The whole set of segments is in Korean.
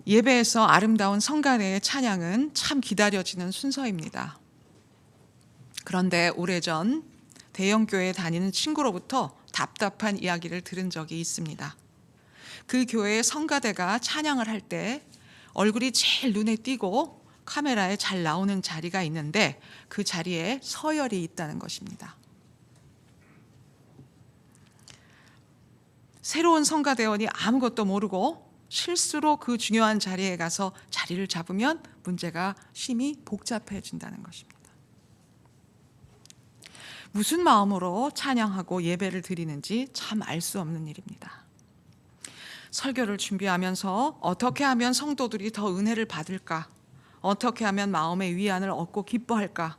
예배에서 아름다운 성가대의 찬양은 참 기다려지는 순서입니다. 그런데 오래전 대형교회에 다니는 친구로부터 답답한 이야기를 들은 적이 있습니다. 그 교회의 성가대가 찬양을 할 때 얼굴이 제일 눈에 띄고 카메라에 잘 나오는 자리가 있는데 그 자리에 서열이 있다는 것입니다. 새로운 성가대원이 아무것도 모르고 실수로 그 중요한 자리에 가서 자리를 잡으면 문제가 심히 복잡해진다는 것입니다. 무슨 마음으로 찬양하고 예배를 드리는지 참 알 수 없는 일입니다. 설교를 준비하면서 어떻게 하면 성도들이 더 은혜를 받을까? 어떻게 하면 마음의 위안을 얻고 기뻐할까?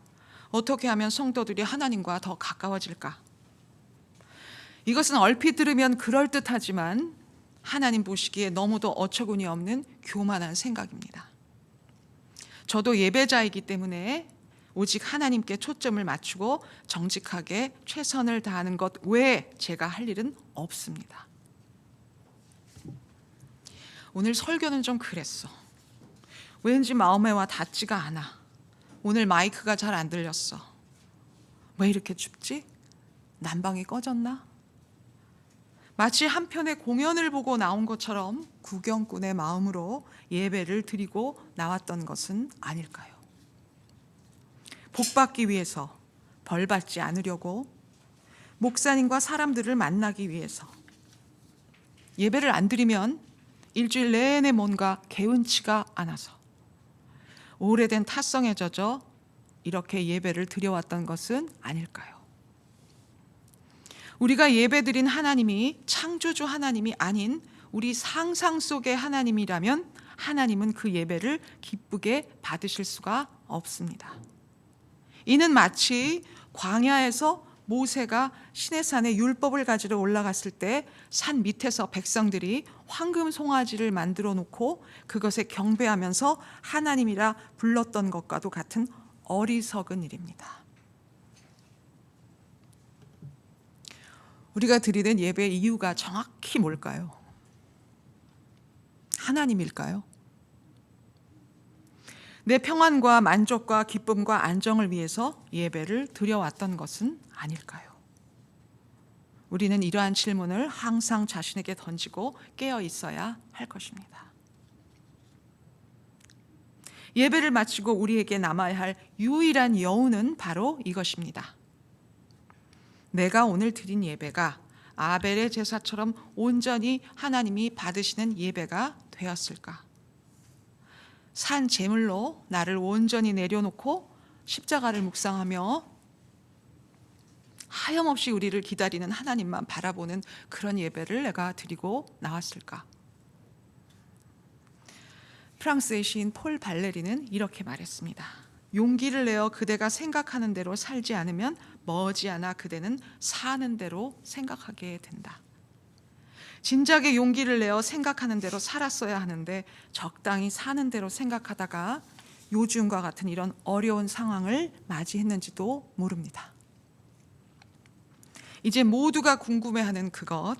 어떻게 하면 성도들이 하나님과 더 가까워질까? 이것은 얼핏 들으면 그럴듯하지만 하나님 보시기에 너무도 어처구니 없는 교만한 생각입니다. 저도 예배자이기 때문에 오직 하나님께 초점을 맞추고 정직하게 최선을 다하는 것 외에 제가 할 일은 없습니다. 오늘 설교는 좀 그랬어. 왠지 마음에 와 닿지가 않아. 오늘 마이크가 잘 안 들렸어. 왜 이렇게 춥지? 난방이 꺼졌나? 마치 한 편의 공연을 보고 나온 것처럼 구경꾼의 마음으로 예배를 드리고 나왔던 것은 아닐까요? 복받기 위해서, 벌받지 않으려고, 목사님과 사람들을 만나기 위해서. 예배를 안 드리면 일주일 내내 뭔가 개운치가 않아서 오래된 탓성에 젖어 이렇게 예배를 드려왔던 것은 아닐까요? 우리가 예배드린 하나님이 창조주 하나님이 아닌 우리 상상 속의 하나님이라면 하나님은 그 예배를 기쁘게 받으실 수가 없습니다. 이는 마치 광야에서 모세가 시내산에 율법을 가지러 올라갔을 때 산 밑에서 백성들이 황금 송아지를 만들어 놓고 그것에 경배하면서 하나님이라 불렀던 것과도 같은 어리석은 일입니다. 우리가 드리는 예배의 이유가 정확히 뭘까요? 하나님일까요? 내 평안과 만족과 기쁨과 안정을 위해서 예배를 드려왔던 것은 아닐까요? 우리는 이러한 질문을 항상 자신에게 던지고 깨어 있어야 할 것입니다. 예배를 마치고 우리에게 남아야 할 유일한 여운은 바로 이것입니다. 내가 오늘 드린 예배가 아벨의 제사처럼 온전히 하나님이 받으시는 예배가 되었을까? 산 제물로 나를 온전히 내려놓고 십자가를 묵상하며 하염없이 우리를 기다리는 하나님만 바라보는 그런 예배를 내가 드리고 나왔을까? 프랑스의 시인 폴 발레리는 이렇게 말했습니다. 용기를 내어 그대가 생각하는 대로 살지 않으면 머지않아 그대는 사는 대로 생각하게 된다. 진작에 용기를 내어 생각하는 대로 살았어야 하는데 적당히 사는 대로 생각하다가 요즘과 같은 이런 어려운 상황을 맞이했는지도 모릅니다. 이제 모두가 궁금해하는 그것,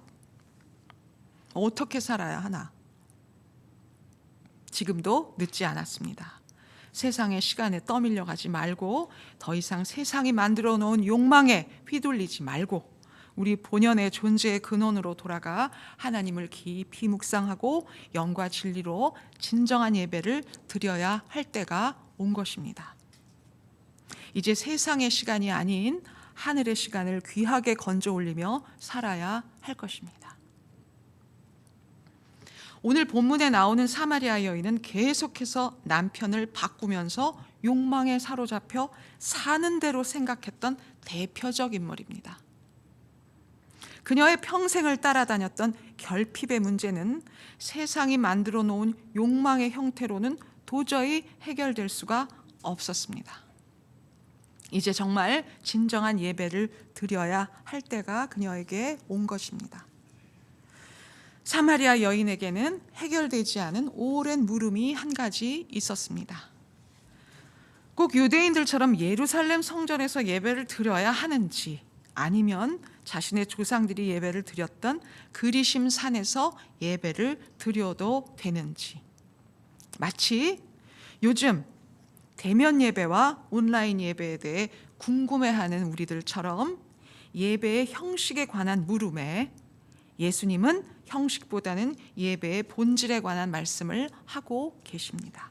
어떻게 살아야 하나? 지금도 늦지 않았습니다. 세상의 시간에 떠밀려 가지 말고 더 이상 세상이 만들어 놓은 욕망에 휘둘리지 말고 우리 본연의 존재의 근원으로 돌아가 하나님을 깊이 묵상하고 영과 진리로 진정한 예배를 드려야 할 때가 온 것입니다. 이제 세상의 시간이 아닌 하늘의 시간을 귀하게 건져 올리며 살아야 할 것입니다. 오늘 본문에 나오는 사마리아 여인은 계속해서 남편을 바꾸면서 욕망에 사로잡혀 사는 대로 생각했던 대표적 인물입니다. 그녀의 평생을 따라다녔던 결핍의 문제는 세상이 만들어 놓은 욕망의 형태로는 도저히 해결될 수가 없었습니다. 이제 정말 진정한 예배를 드려야 할 때가 그녀에게 온 것입니다. 사마리아 여인에게는 해결되지 않은 오랜 물음이 한 가지 있었습니다. 꼭 유대인들처럼 예루살렘 성전에서 예배를 드려야 하는지 아니면 자신의 조상들이 예배를 드렸던 그리심 산에서 예배를 드려도 되는지 마치 요즘 대면 예배와 온라인 예배에 대해 궁금해하는 우리들처럼 예배의 형식에 관한 물음에 예수님은 형식보다는 예배의 본질에 관한 말씀을 하고 계십니다.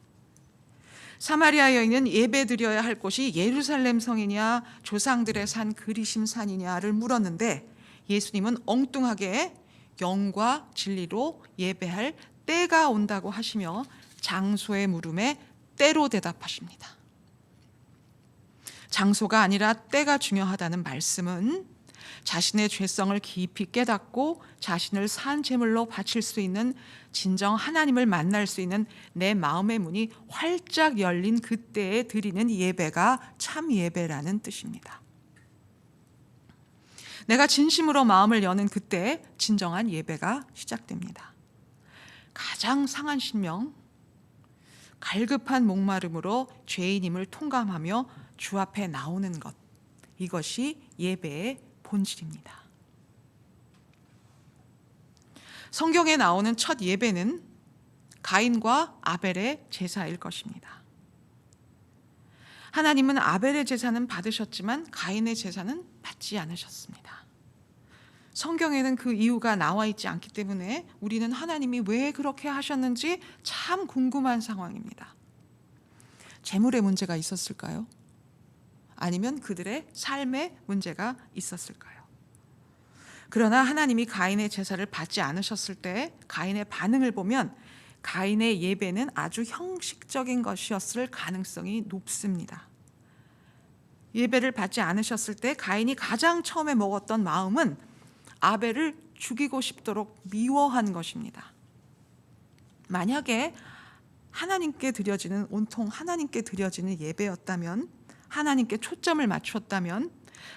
사마리아 여인은 예배드려야 할 곳이 예루살렘 성이냐 조상들의 산 그리심 산이냐를 물었는데 예수님은 엉뚱하게 영과 진리로 예배할 때가 온다고 하시며 장소의 물음에 때로 대답하십니다. 장소가 아니라 때가 중요하다는 말씀은 자신의 죄성을 깊이 깨닫고 자신을 산 제물로 바칠 수 있는 진정 하나님을 만날 수 있는 내 마음의 문이 활짝 열린 그때에 드리는 예배가 참 예배라는 뜻입니다. 내가 진심으로 마음을 여는 그때 진정한 예배가 시작됩니다. 가장 상한 심령, 갈급한 목마름으로 죄인임을 통감하며 주 앞에 나오는 것, 이것이 예배의 본질입니다. 성경에 나오는 첫 예배는 가인과 아벨의 제사일 것입니다. 하나님은 아벨의 제사는 받으셨지만 가인의 제사는 받지 않으셨습니다. 성경에는 그 이유가 나와 있지 않기 때문에 우리는 하나님이 왜 그렇게 하셨는지 참 궁금한 상황입니다. 재물의 문제가 있었을까요? 아니면 그들의 삶의 문제가 있었을까요? 그러나 하나님이 가인의 제사를 받지 않으셨을 때 가인의 반응을 보면 가인의 예배는 아주 형식적인 것이었을 가능성이 높습니다. 예배를 받지 않으셨을 때 가인이 가장 처음에 먹었던 마음은 아벨을 죽이고 싶도록 미워한 것입니다. 만약에 하나님께 드려지는 온통 하나님께 드려지는 예배였다면, 하나님께 초점을 맞췄다면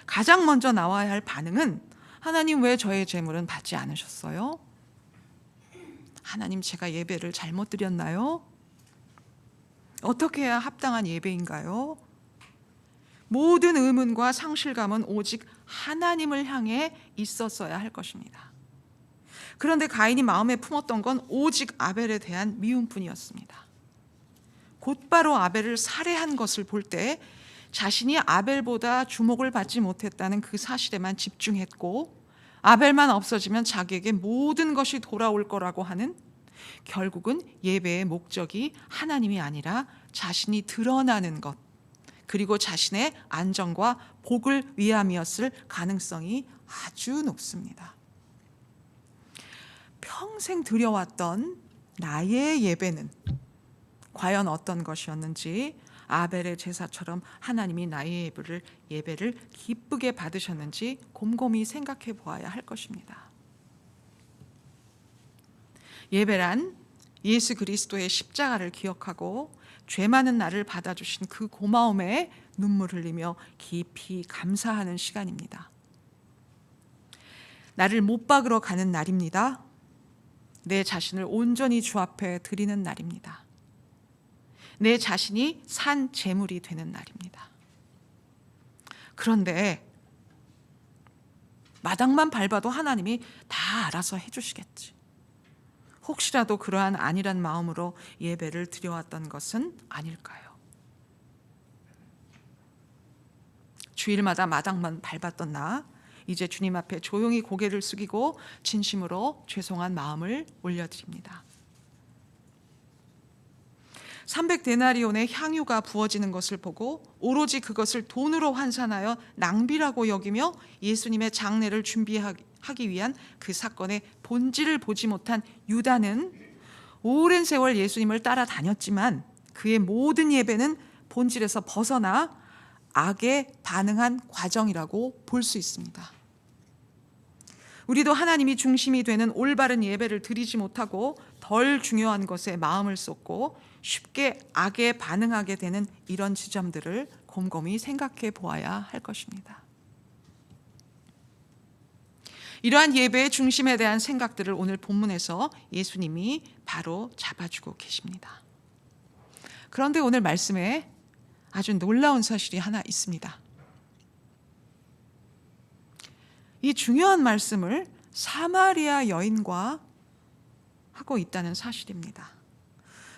가장 먼저 나와야 할 반응은 하나님 왜 저의 제물은 받지 않으셨어요? 하나님 제가 예배를 잘못 드렸나요? 어떻게 해야 합당한 예배인가요? 모든 의문과 상실감은 오직 하나님을 향해 있었어야 할 것입니다. 그런데 가인이 마음에 품었던 건 오직 아벨에 대한 미움뿐이었습니다. 곧바로 아벨을 살해한 것을 볼 때 자신이 아벨보다 주목을 받지 못했다는 그 사실에만 집중했고 아벨만 없어지면 자기에게 모든 것이 돌아올 거라고 하는, 결국은 예배의 목적이 하나님이 아니라 자신이 드러나는 것, 그리고 자신의 안정과 복을 위함이었을 가능성이 아주 높습니다. 평생 드려왔던 나의 예배는 과연 어떤 것이었는지, 아벨의 제사처럼 하나님이 나의 예배를 기쁘게 받으셨는지 곰곰이 생각해 보아야 할 것입니다. 예배란 예수 그리스도의 십자가를 기억하고 죄 많은 나를 받아주신 그 고마움에 눈물 흘리며 깊이 감사하는 시간입니다. 나를 못 박으러 가는 날입니다. 내 자신을 온전히 주 앞에 드리는 날입니다. 내 자신이 산 제물이 되는 날입니다. 그런데 마당만 밟아도 하나님이 다 알아서 해주시겠지. 혹시라도 그러한 안일한 마음으로 예배를 드려왔던 것은 아닐까요? 주일마다 마당만 밟았던 나, 이제 주님 앞에 조용히 고개를 숙이고 진심으로 죄송한 마음을 올려드립니다. 300데나리온의 향유가 부어지는 것을 보고 오로지 그것을 돈으로 환산하여 낭비라고 여기며 예수님의 장례를 준비하기 위한 그 사건의 본질을 보지 못한 유다는 오랜 세월 예수님을 따라다녔지만 그의 모든 예배는 본질에서 벗어나 악에 반응한 과정이라고 볼 수 있습니다. 우리도 하나님이 중심이 되는 올바른 예배를 드리지 못하고 덜 중요한 것에 마음을 쏟고 쉽게 악에 반응하게 되는 이런 지점들을 곰곰이 생각해 보아야 할 것입니다. 이러한 예배의 중심에 대한 생각들을 오늘 본문에서 예수님이 바로 잡아주고 계십니다. 그런데 오늘 말씀에 아주 놀라운 사실이 하나 있습니다. 이 중요한 말씀을 사마리아 여인과 하고 있다는 사실입니다.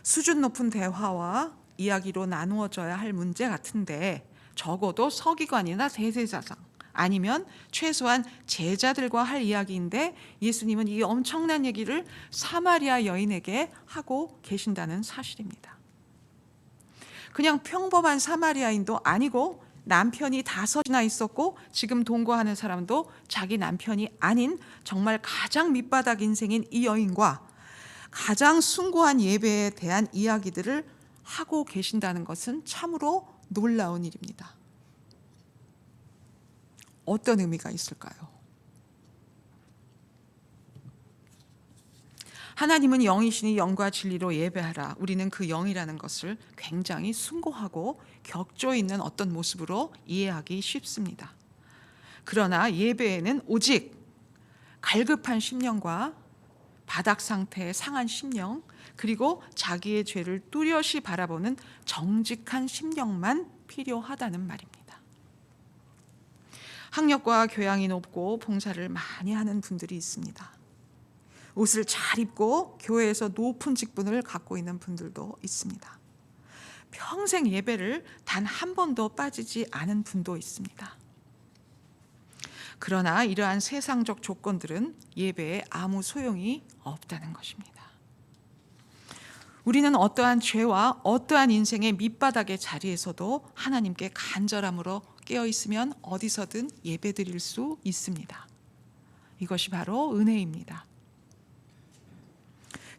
수준 높은 대화와 이야기로 나누어져야 할 문제 같은데 적어도 서기관이나 대제사장 아니면 최소한 제자들과 할 이야기인데 예수님은 이 엄청난 얘기를 사마리아 여인에게 하고 계신다는 사실입니다. 그냥 평범한 사마리아인도 아니고 남편이 5이나 있었고 지금 동거하는 사람도 자기 남편이 아닌 정말 가장 밑바닥 인생인 이 여인과 가장 숭고한 예배에 대한 이야기들을 하고 계신다는 것은 참으로 놀라운 일입니다. 어떤 의미가 있을까요? 하나님은 영이시니 영과 진리로 예배하라. 우리는 그 영이라는 것을 굉장히 숭고하고 격조 있는 어떤 모습으로 이해하기 쉽습니다. 그러나 예배에는 오직 갈급한 심령과 바닥 상태의 상한 심령, 그리고 자기의 죄를 뚜렷이 바라보는 정직한 심령만 필요하다는 말입니다. 학력과 교양이 높고 봉사를 많이 하는 분들이 있습니다. 옷을 잘 입고 교회에서 높은 직분을 갖고 있는 분들도 있습니다. 평생 예배를 단 한 번도 빠지지 않은 분도 있습니다. 그러나 이러한 세상적 조건들은 예배에 아무 소용이 없다는 것입니다. 우리는 어떠한 죄와 어떠한 인생의 밑바닥의 자리에서도 하나님께 간절함으로 깨어 있으면 어디서든 예배 드릴 수 있습니다. 이것이 바로 은혜입니다.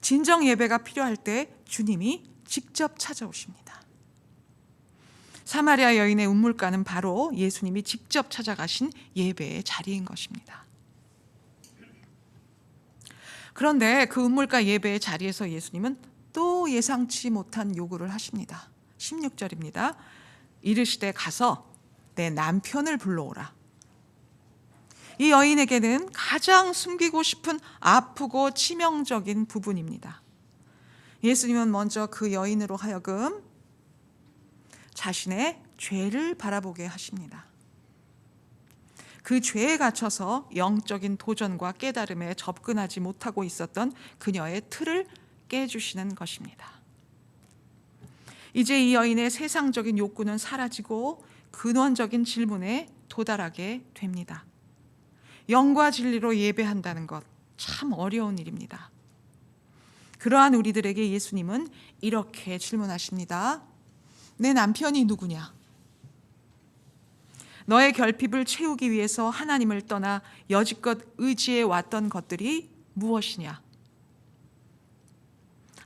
진정 예배가 필요할 때 주님이 직접 찾아오십니다. 사마리아 여인의 운물가는 바로 예수님이 직접 찾아가신 예배의 자리인 것입니다. 그런데 그 운물가 예배의 자리에서 예수님은 또 예상치 못한 요구를 하십니다. 16절입니다. 이르시되 가서 내 남편을 불러오라. 이 여인에게는 가장 숨기고 싶은 아프고 치명적인 부분입니다. 예수님은 먼저 그 여인으로 하여금 자신의 죄를 바라보게 하십니다. 그 죄에 갇혀서 영적인 도전과 깨달음에 접근하지 못하고 있었던 그녀의 틀을 깨주시는 것입니다. 이제 이 여인의 세상적인 욕구는 사라지고 근원적인 질문에 도달하게 됩니다. 영과 진리로 예배한다는 것 참 어려운 일입니다. 그러한 우리들에게 예수님은 이렇게 질문하십니다. 내 남편이 누구냐? 너의 결핍을 채우기 위해서 하나님을 떠나 여지껏 의지해 왔던 것들이 무엇이냐?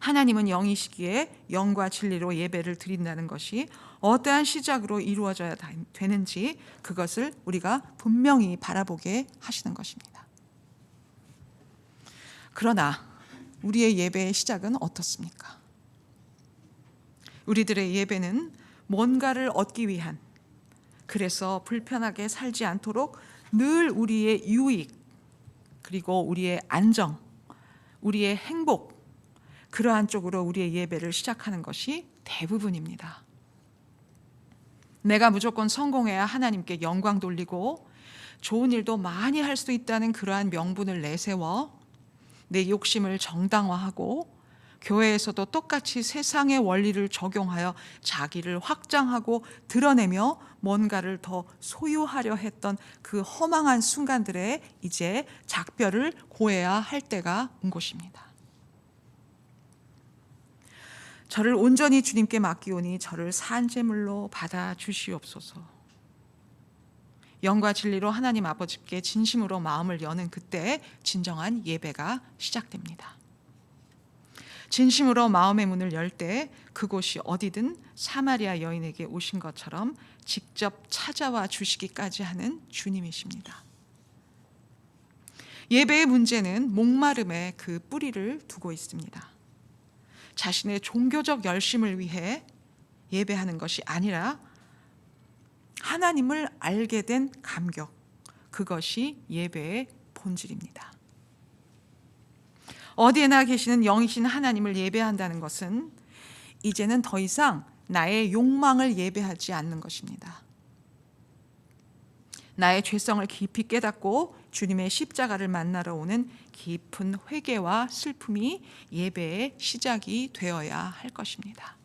하나님은 영이시기에 영과 진리로 예배를 드린다는 것이 어떠한 시작으로 이루어져야 되는지 그것을 우리가 분명히 바라보게 하시는 것입니다. 그러나 우리의 예배의 시작은 어떻습니까? 우리들의 예배는 뭔가를 얻기 위한, 그래서 불편하게 살지 않도록 늘 우리의 유익, 그리고 우리의 안정, 우리의 행복, 그러한 쪽으로 우리의 예배를 시작하는 것이 대부분입니다. 내가 무조건 성공해야 하나님께 영광 돌리고 좋은 일도 많이 할 수 있다는 그러한 명분을 내세워 내 욕심을 정당화하고 교회에서도 똑같이 세상의 원리를 적용하여 자기를 확장하고 드러내며 뭔가를 더 소유하려 했던 그 허망한 순간들에 이제 작별을 고해야 할 때가 온 것입니다. 저를 온전히 주님께 맡기오니 저를 산제물로 받아 주시옵소서. 영과 진리로 하나님 아버지께 진심으로 마음을 여는 그때 진정한 예배가 시작됩니다. 진심으로 마음의 문을 열 때 그곳이 어디든 사마리아 여인에게 오신 것처럼 직접 찾아와 주시기까지 하는 주님이십니다. 예배의 문제는 목마름에 그 뿌리를 두고 있습니다. 자신의 종교적 열심을 위해 예배하는 것이 아니라 하나님을 알게 된 감격, 그것이 예배의 본질입니다. 어디에나 계시는 영이신 하나님을 예배한다는 것은 이제는 더 이상 나의 욕망을 예배하지 않는 것입니다. 나의 죄성을 깊이 깨닫고 주님의 십자가를 만나러 오는 깊은 회개와 슬픔이 예배의 시작이 되어야 할 것입니다.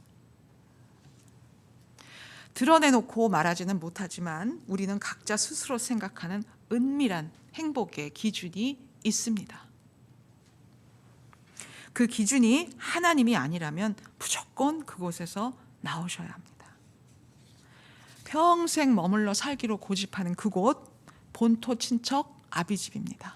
드러내놓고 말하지는 못하지만 우리는 각자 스스로 생각하는 은밀한 행복의 기준이 있습니다. 그 기준이 하나님이 아니라면 무조건 그곳에서 나오셔야 합니다. 평생 머물러 살기로 고집하는 그곳, 본토 친척 아비집입니다.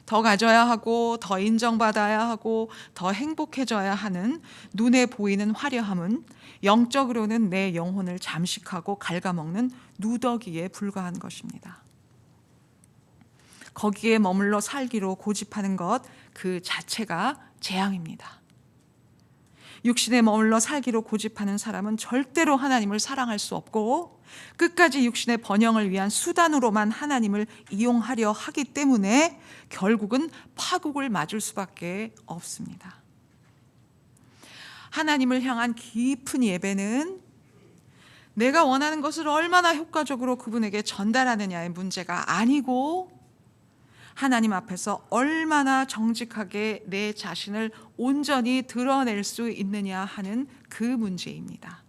더 가져야 하고 더 인정받아야 하고 더 행복해져야 하는 눈에 보이는 화려함은 영적으로는 내 영혼을 잠식하고 갉아먹는 누더기에 불과한 것입니다. 거기에 머물러 살기로 고집하는 것 그 자체가 재앙입니다. 육신에 머물러 살기로 고집하는 사람은 절대로 하나님을 사랑할 수 없고 끝까지 육신의 번영을 위한 수단으로만 하나님을 이용하려 하기 때문에 결국은 파국을 맞을 수밖에 없습니다. 하나님을 향한 깊은 예배는 내가 원하는 것을 얼마나 효과적으로 그분에게 전달하느냐의 문제가 아니고 하나님 앞에서 얼마나 정직하게 내 자신을 온전히 드러낼 수 있느냐 하는 그 문제입니다.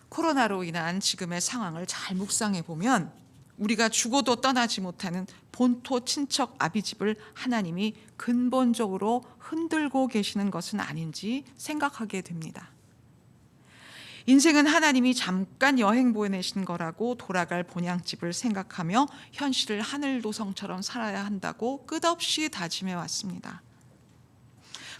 코로나로 인한 지금의 상황을 잘 묵상해 보면 우리가 죽어도 떠나지 못하는 본토 친척 아비집을 하나님이 근본적으로 흔들고 계시는 것은 아닌지 생각하게 됩니다. 인생은 하나님이 잠깐 여행 보내신 거라고 돌아갈 본향집을 생각하며 현실을 하늘도성처럼 살아야 한다고 끝없이 다짐해 왔습니다.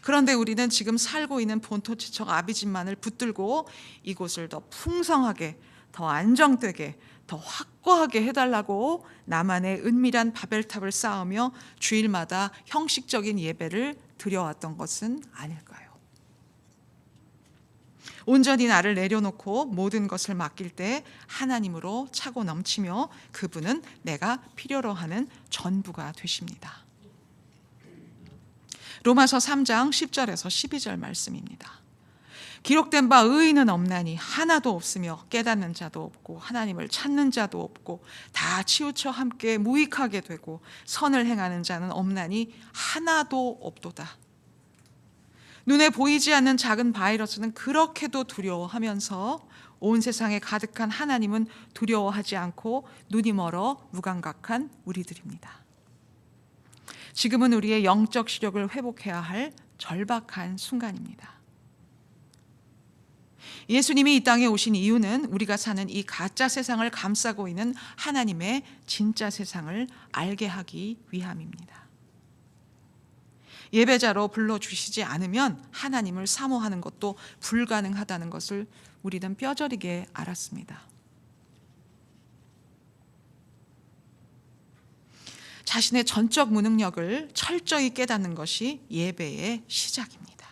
그런데 우리는 지금 살고 있는 본토 친척 아비집만을 붙들고 이곳을 더 풍성하게, 더 안정되게, 더 확고하게 해달라고 나만의 은밀한 바벨탑을 쌓으며 주일마다 형식적인 예배를 드려왔던 것은 아닐까요? 온전히 나를 내려놓고 모든 것을 맡길 때 하나님으로 차고 넘치며 그분은 내가 필요로 하는 전부가 되십니다. 로마서 3장 10절에서 12절 말씀입니다. 기록된 바 의인은 없나니 하나도 없으며 깨닫는 자도 없고 하나님을 찾는 자도 없고 다 치우쳐 함께 무익하게 되고 선을 행하는 자는 없나니 하나도 없도다. 눈에 보이지 않는 작은 바이러스는 그렇게도 두려워하면서 온 세상에 가득한 하나님은 두려워하지 않고 눈이 멀어 무감각한 우리들입니다. 지금은 우리의 영적 시력을 회복해야 할 절박한 순간입니다. 예수님이 이 땅에 오신 이유는 우리가 사는 이 가짜 세상을 감싸고 있는 하나님의 진짜 세상을 알게 하기 위함입니다. 예배자로 불러주시지 않으면 하나님을 사모하는 것도 불가능하다는 것을 우리는 뼈저리게 알았습니다. 자신의 전적 무능력을 철저히 깨닫는 것이 예배의 시작입니다.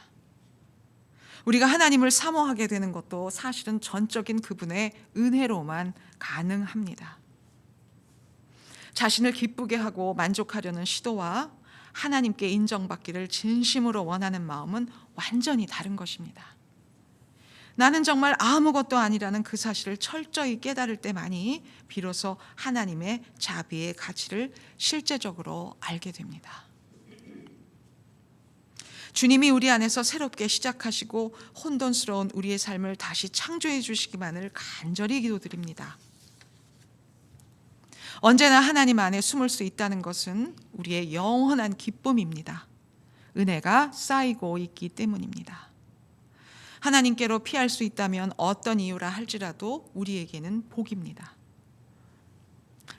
우리가 하나님을 사모하게 되는 것도 사실은 전적인 그분의 은혜로만 가능합니다. 자신을 기쁘게 하고 만족하려는 시도와 하나님께 인정받기를 진심으로 원하는 마음은 완전히 다른 것입니다. 나는 정말 아무것도 아니라는 그 사실을 철저히 깨달을 때만이 비로소 하나님의 자비의 가치를 실제적으로 알게 됩니다. 주님이 우리 안에서 새롭게 시작하시고 혼돈스러운 우리의 삶을 다시 창조해 주시기만을 간절히 기도드립니다. 언제나 하나님 안에 숨을 수 있다는 것은 우리의 영원한 기쁨입니다. 은혜가 쌓이고 있기 때문입니다. 하나님께로 피할 수 있다면 어떤 이유라 할지라도 우리에게는 복입니다.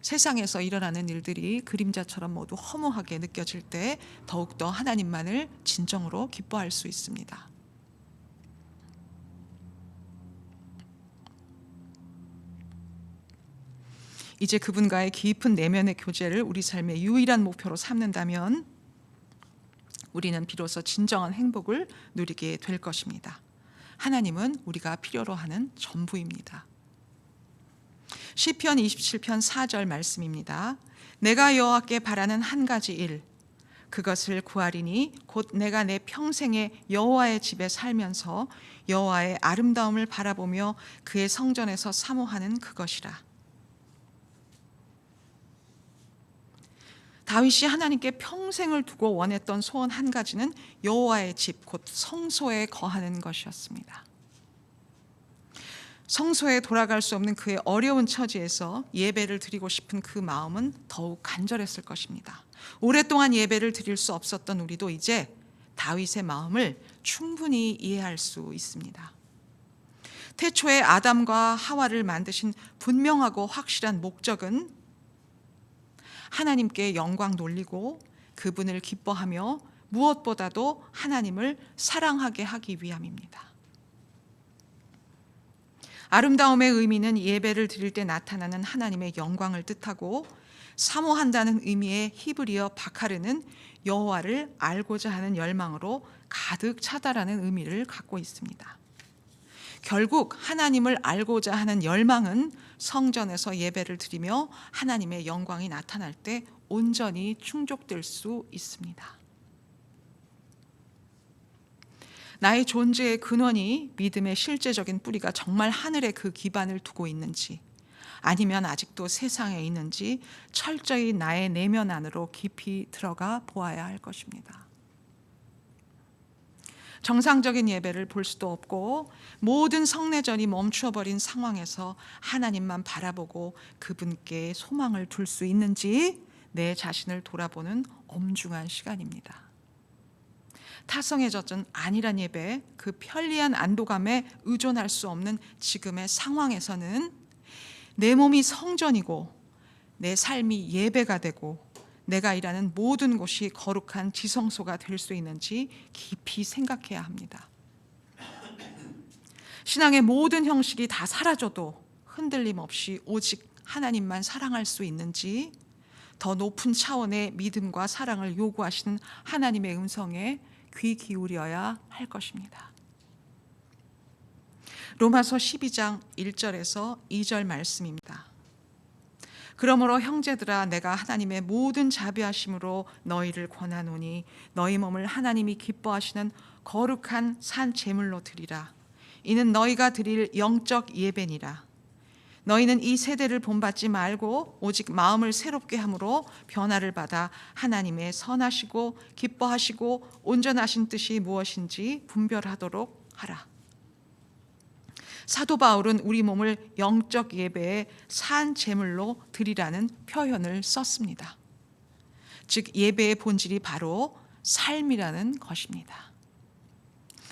세상에서 일어나는 일들이 그림자처럼 모두 허무하게 느껴질 때 더욱더 하나님만을 진정으로 기뻐할 수 있습니다. 이제 그분과의 깊은 내면의 교제를 우리 삶의 유일한 목표로 삼는다면 우리는 비로소 진정한 행복을 누리게 될 것입니다. 하나님은 우리가 필요로 하는 전부입니다. 시편 27편 4절 말씀입니다. 내가 여호와께 바라는 한 가지 일, 그것을 구하리니 곧 내가 내 평생에 여호와의 집에 살면서 여호와의 아름다움을 바라보며 그의 성전에서 사모하는 그것이라. 다윗이 하나님께 평생을 두고 원했던 소원 한 가지는 여호와의 집, 곧 성소에 거하는 것이었습니다. 성소에 돌아갈 수 없는 그의 어려운 처지에서 예배를 드리고 싶은 그 마음은 더욱 간절했을 것입니다. 오랫동안 예배를 드릴 수 없었던 우리도 이제 다윗의 마음을 충분히 이해할 수 있습니다. 태초에 아담과 하와를 만드신 분명하고 확실한 목적은 하나님께 영광 돌리고 그분을 기뻐하며 무엇보다도 하나님을 사랑하게 하기 위함입니다. 아름다움의 의미는 예배를 드릴 때 나타나는 하나님의 영광을 뜻하고, 사모한다는 의미의 히브리어 바카르는 여호와를 알고자 하는 열망으로 가득 차다라는 의미를 갖고 있습니다. 결국 하나님을 알고자 하는 열망은 성전에서 예배를 드리며 하나님의 영광이 나타날 때 온전히 충족될 수 있습니다. 나의 존재의 근원이 믿음의 실제적인 뿌리가 정말 하늘에 그 기반을 두고 있는지, 아니면 아직도 세상에 있는지 철저히 나의 내면 안으로 깊이 들어가 보아야 할 것입니다. 정상적인 예배를 볼 수도 없고 모든 성례전이 멈추어버린 상황에서 하나님만 바라보고 그분께 소망을 둘 수 있는지 내 자신을 돌아보는 엄중한 시간입니다. 타성에 젖은 안일한 예배, 그 편리한 안도감에 의존할 수 없는 지금의 상황에서는 내 몸이 성전이고 내 삶이 예배가 되고 내가 일하는 모든 곳이 거룩한 지성소가 될 수 있는지 깊이 생각해야 합니다. 신앙의 모든 형식이 다 사라져도 흔들림 없이 오직 하나님만 사랑할 수 있는지, 더 높은 차원의 믿음과 사랑을 요구하시는 하나님의 음성에 귀 기울여야 할 것입니다. 로마서 12장 1절에서 2절 말씀입니다. 그러므로 형제들아, 내가 하나님의 모든 자비하심으로 너희를 권하노니 너희 몸을 하나님이 기뻐하시는 거룩한 산 제물로 드리라. 이는 너희가 드릴 영적 예배니라. 너희는 이 세대를 본받지 말고 오직 마음을 새롭게 함으로 변화를 받아 하나님의 선하시고 기뻐하시고 온전하신 뜻이 무엇인지 분별하도록 하라. 사도 바울은 우리 몸을 영적 예배의 산 제물로 드리라는 표현을 썼습니다. 즉 예배의 본질이 바로 삶이라는 것입니다.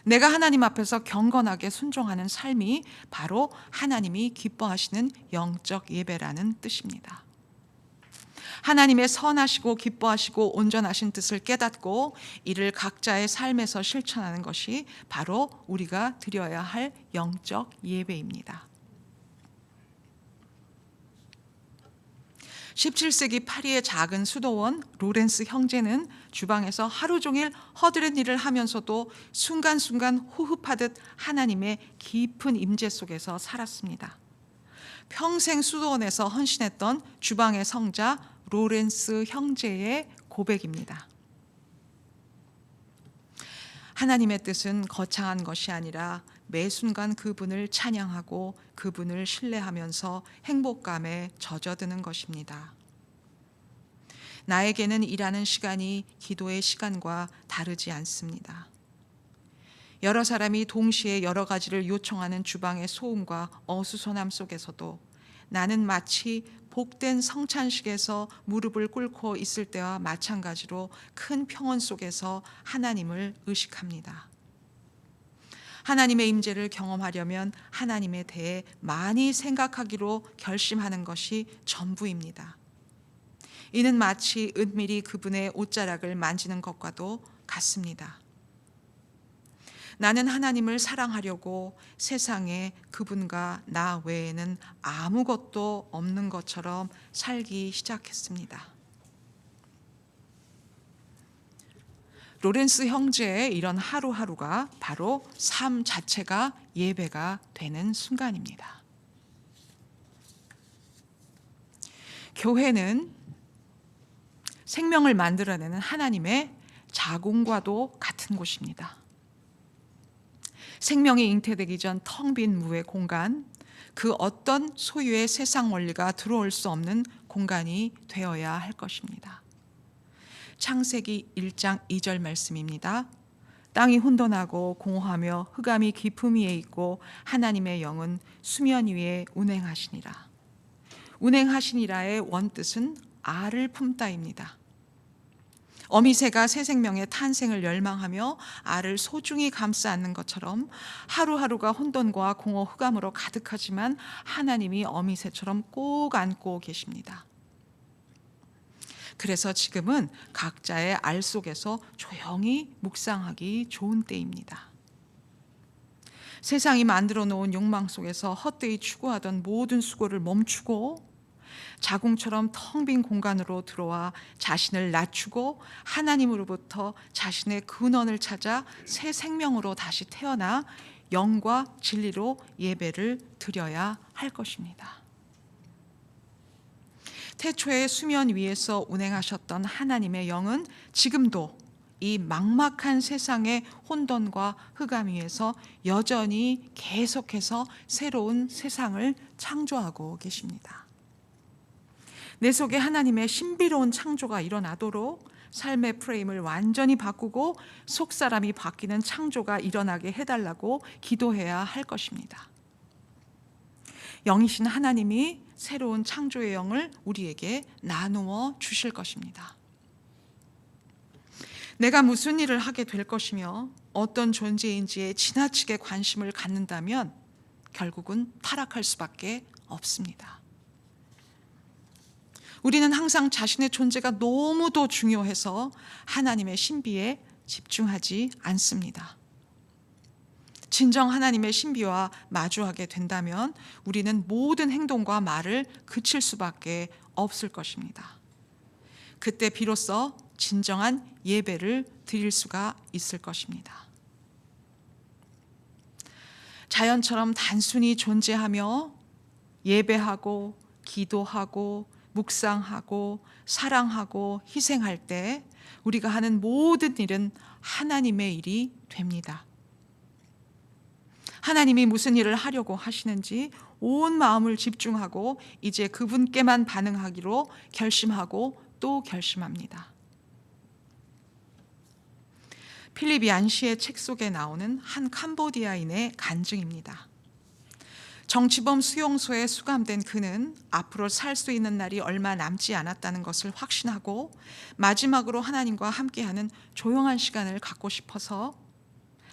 내가 하나님 앞에서 경건하게 순종하는 삶이 바로 하나님이 기뻐하시는 영적 예배라는 뜻입니다. 하나님의 선하시고 기뻐하시고 온전하신 뜻을 깨닫고 이를 각자의 삶에서 실천하는 것이 바로 우리가 드려야 할 영적 예배입니다. 17세기 파리의 작은 수도원 로렌스 형제는 주방에서 하루 종일 허드렛 일을 하면서도 순간순간 호흡하듯 하나님의 깊은 임재 속에서 살았습니다. 평생 수도원에서 헌신했던 주방의 성자 로렌스 형제의 고백입니다. 하나님의 뜻은 거창한 것이 아니라 매 순간 그분을 찬양하고 그분을 신뢰하면서 행복감에 젖어드는 것입니다. 나에게는 일하는 시간이 기도의 시간과 다르지 않습니다. 여러 사람이 동시에 여러 가지를 요청하는 주방의 소음과 어수선함 속에서도 나는 마치 복된 성찬식에서 무릎을 꿇고 있을 때와 마찬가지로 큰 평온 속에서 하나님을 의식합니다. 하나님의 임재를 경험하려면 하나님에 대해 많이 생각하기로 결심하는 것이 전부입니다. 이는 마치 은밀히 그분의 옷자락을 만지는 것과도 같습니다. 나는 하나님을 사랑하려고 세상에 그분과 나 외에는 아무것도 없는 것처럼 살기 시작했습니다. 로렌스 형제의 이런 하루하루가 바로 삶 자체가 예배가 되는 순간입니다. 교회는 생명을 만들어내는 하나님의 자궁과도 같은 곳입니다. 생명이 잉태되기 전 텅 빈 무의 공간, 그 어떤 소유의 세상 원리가 들어올 수 없는 공간이 되어야 할 것입니다. 창세기 1장 2절 말씀입니다. 땅이 혼돈하고 공허하며 흑암이 깊음 위에 있고 하나님의 영은 수면 위에 운행하시니라. 운행하시니라의 원뜻은 알을 품다입니다. 어미새가 새 생명의 탄생을 열망하며 알을 소중히 감싸 안는 것처럼 하루하루가 혼돈과 공허 흑암으로 가득하지만 하나님이 어미새처럼 꼭 안고 계십니다. 그래서 지금은 각자의 알 속에서 조용히 묵상하기 좋은 때입니다. 세상이 만들어 놓은 욕망 속에서 헛되이 추구하던 모든 수고를 멈추고 자궁처럼 텅 빈 공간으로 들어와 자신을 낮추고 하나님으로부터 자신의 근원을 찾아 새 생명으로 다시 태어나 영과 진리로 예배를 드려야 할 것입니다. 태초에 수면 위에서 운행하셨던 하나님의 영은 지금도 이 막막한 세상의 혼돈과 흑암 위에서 여전히 계속해서 새로운 세상을 창조하고 계십니다. 내 속에 하나님의 신비로운 창조가 일어나도록 삶의 프레임을 완전히 바꾸고 속사람이 바뀌는 창조가 일어나게 해달라고 기도해야 할 것입니다. 영이신 하나님이 새로운 창조의 영을 우리에게 나누어 주실 것입니다. 내가 무슨 일을 하게 될 것이며 어떤 존재인지에 지나치게 관심을 갖는다면 결국은 타락할 수밖에 없습니다. 우리는 항상 자신의 존재가 너무도 중요해서 하나님의 신비에 집중하지 않습니다. 진정 하나님의 신비와 마주하게 된다면 우리는 모든 행동과 말을 그칠 수밖에 없을 것입니다. 그때 비로소 진정한 예배를 드릴 수가 있을 것입니다. 자연처럼 단순히 존재하며 예배하고 기도하고 묵상하고 사랑하고 희생할 때 우리가 하는 모든 일은 하나님의 일이 됩니다. 하나님이 무슨 일을 하려고 하시는지 온 마음을 집중하고 이제 그분께만 반응하기로 결심하고 또 결심합니다. 필립 얀시의 책 속에 나오는 한 캄보디아인의 간증입니다. 정치범 수용소에 수감된 그는 앞으로 살 수 있는 날이 얼마 남지 않았다는 것을 확신하고 마지막으로 하나님과 함께하는 조용한 시간을 갖고 싶어서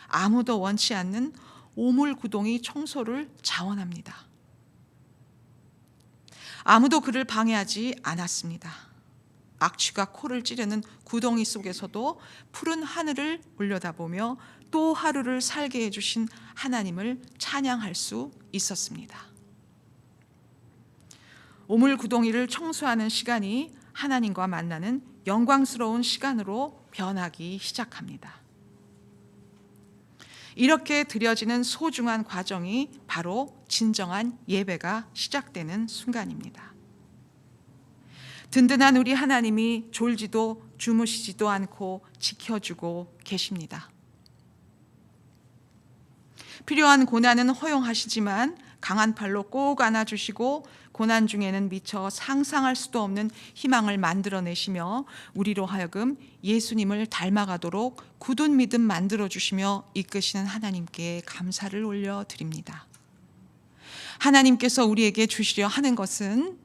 아무도 원치 않는 오물구덩이 청소를 자원합니다. 아무도 그를 방해하지 않았습니다. 악취가 코를 찌르는 구덩이 속에서도 푸른 하늘을 올려다보며 또 하루를 살게 해주신 하나님을 찬양할 수 있었습니다. 오물구덩이를 청소하는 시간이 하나님과 만나는 영광스러운 시간으로 변하기 시작합니다. 이렇게 드려지는 소중한 과정이 바로 진정한 예배가 시작되는 순간입니다. 든든한 우리 하나님이 졸지도 주무시지도 않고 지켜주고 계십니다. 필요한 고난은 허용하시지만 강한 팔로 꼭 안아주시고 고난 중에는 미처 상상할 수도 없는 희망을 만들어내시며 우리로 하여금 예수님을 닮아가도록 굳은 믿음 만들어주시며 이끄시는 하나님께 감사를 올려드립니다. 하나님께서 우리에게 주시려 하는 것은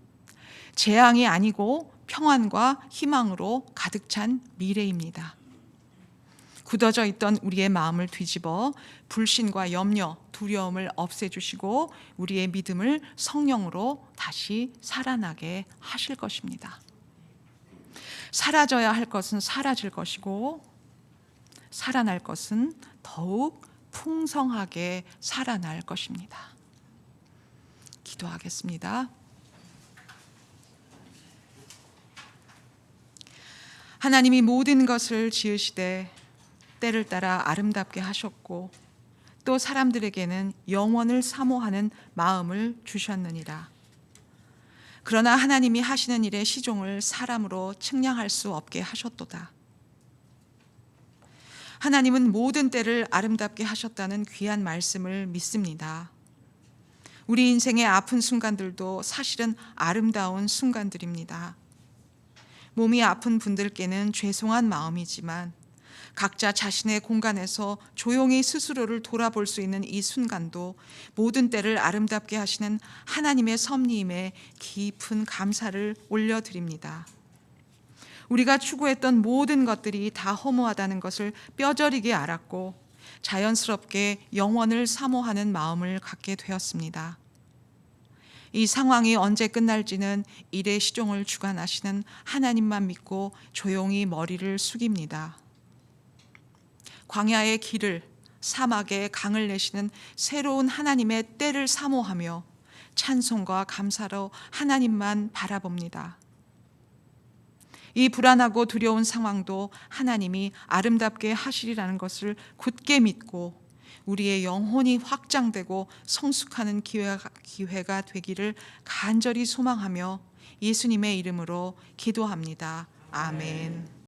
재앙이 아니고 평안과 희망으로 가득 찬 미래입니다. 굳어져 있던 우리의 마음을 뒤집어 불신과 염려, 두려움을 없애주시고 우리의 믿음을 성령으로 다시 살아나게 하실 것입니다. 사라져야 할 것은 사라질 것이고 살아날 것은 더욱 풍성하게 살아날 것입니다. 기도하겠습니다. 하나님이 모든 것을 지으시되 때를 따라 아름답게 하셨고 또 사람들에게는 영원을 사모하는 마음을 주셨느니라. 그러나 하나님이 하시는 일의 시종을 사람으로 측량할 수 없게 하셨도다. 하나님은 모든 때를 아름답게 하셨다는 귀한 말씀을 믿습니다. 우리 인생의 아픈 순간들도 사실은 아름다운 순간들입니다. 몸이 아픈 분들께는 죄송한 마음이지만 각자 자신의 공간에서 조용히 스스로를 돌아볼 수 있는 이 순간도 모든 때를 아름답게 하시는 하나님의 섭리임에 깊은 감사를 올려드립니다. 우리가 추구했던 모든 것들이 다 허무하다는 것을 뼈저리게 알았고 자연스럽게 영원을 사모하는 마음을 갖게 되었습니다. 이 상황이 언제 끝날지는 일의 시종을 주관하시는 하나님만 믿고 조용히 머리를 숙입니다. 광야의 길을, 사막의 강을 내시는 새로운 하나님의 때를 사모하며 찬송과 감사로 하나님만 바라봅니다. 이 불안하고 두려운 상황도 하나님이 아름답게 하시리라는 것을 굳게 믿고 우리의 영혼이 확장되고 성숙하는 기회가 되기를 간절히 소망하며 예수님의 이름으로 기도합니다. 아멘.